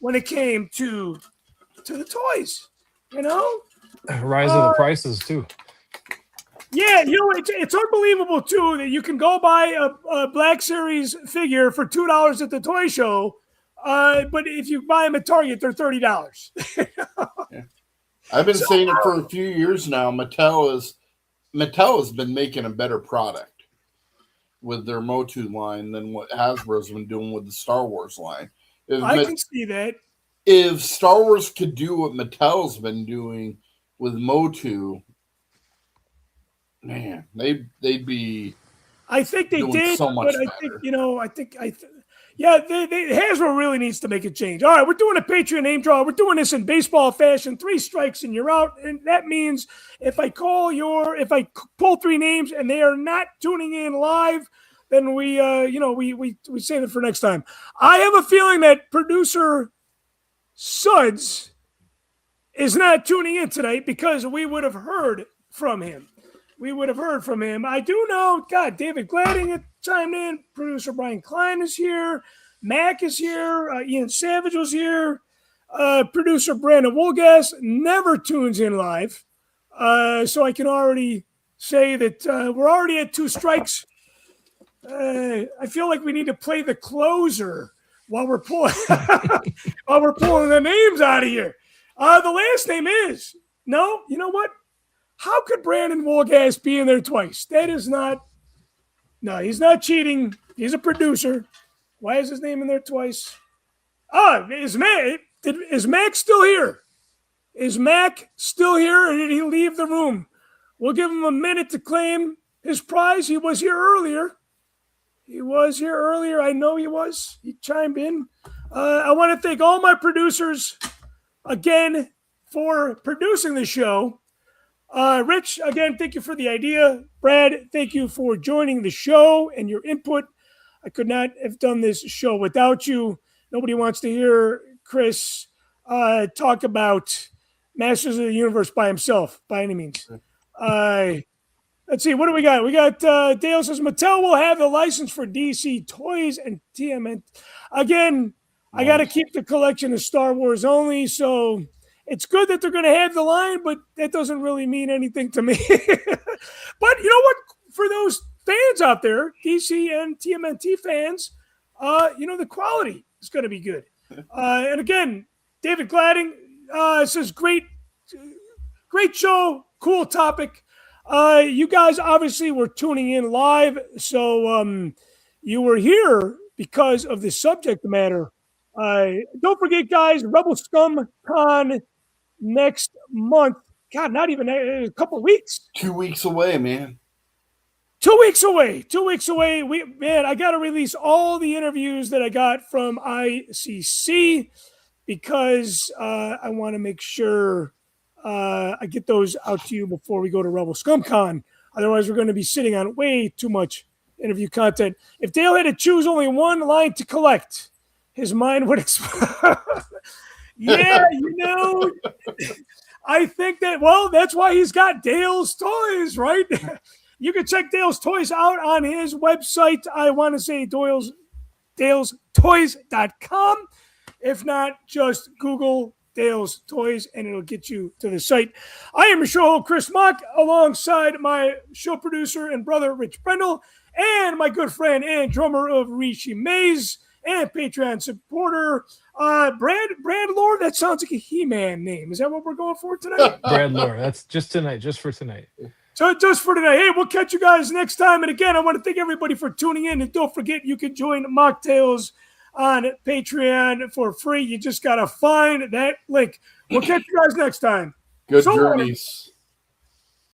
when it came to the toys, Rise of the prices too. Yeah, it's unbelievable too that you can go buy a Black Series figure for $2 at the toy show, but if you buy them at Target, they're $30. Yeah. I've been saying it for a few years now. Mattel has been making a better product with their MOTU line than what Hasbro's been doing with the Star Wars line. I can see that. If Star Wars could do what Mattel's been doing with MOTU, man, they'd be. I think they did, so much but I think Hasbro really needs to make a change. All right, we're doing a Patreon name draw. We're doing this in baseball fashion. 3 strikes and you're out, and that means if I pull 3 names and they are not tuning in live, then we save it for next time. I have a feeling that producer Suds is not tuning in tonight because we would have heard from him. I do know, God, David Gladding chimed in. Producer Brian Klein is here. Mac is here. Ian Savage was here. Producer Brandon Woolgas never tunes in live. So I can already say that we're already at 2 strikes. I feel like we need to play the closer while we're pulling the names out of here. The last name is no. You know what? How could Brandon Woolgas be in there twice? That is not. No, he's not cheating. He's a producer. Why is his name in there twice? Is Mac still here? Is Mac still here, or did he leave the room? We'll give him a minute to claim his prize. He was here earlier. I know he was. He chimed in. I want to thank all my producers again for producing the show. Rich, again, thank you for the idea. Brad, thank you for joining the show and your input. I could not have done this show without you. Nobody wants to hear Cris talk about Masters of the Universe by himself, by any means. Let's see, what do we got? We got Dale says Mattel will have the license for DC toys and TMN. Again, I got to keep the collection of Star Wars only, so it's good that they're going to have the line, but that doesn't really mean anything to me. But you know what? For those fans out there, DC and TMNT fans, the quality is going to be good. And again, David Gladding says, great show, cool topic. You guys obviously were tuning in live, so you were here because of the subject matter. Don't forget, guys, Rebel Scum Con next month. God, not even a couple of weeks. 2 weeks away, man. 2 weeks away. 2 weeks away. I got to release all the interviews that I got from ICC because I want to make sure I get those out to you before we go to Rebel Scum Con. Otherwise, we're going to be sitting on way too much interview content. If Dale had to choose only one line to collect, his mind would explode. Yeah, I think that's why he's got Dale's Toys, right? You can check Dale's Toys out on his website. I want to say Dale'sToys.com. If not, just Google Dale's Toys and it'll get you to the site. I am your show, Chris Mock, alongside my show producer and brother, Rich Brendle, and my good friend and drummer of Rishi Mays and Patreon supporter, Brad Lord. That sounds like a He-Man name. Is that what we're going for tonight? Brad Lord. That's just tonight, just for tonight. So just for tonight. Hey, we'll catch you guys next time. And again, I want to thank everybody for tuning in. And don't forget, you can join Machtails on Patreon for free. You just got to find that link. We'll catch you guys next time. Good journeys.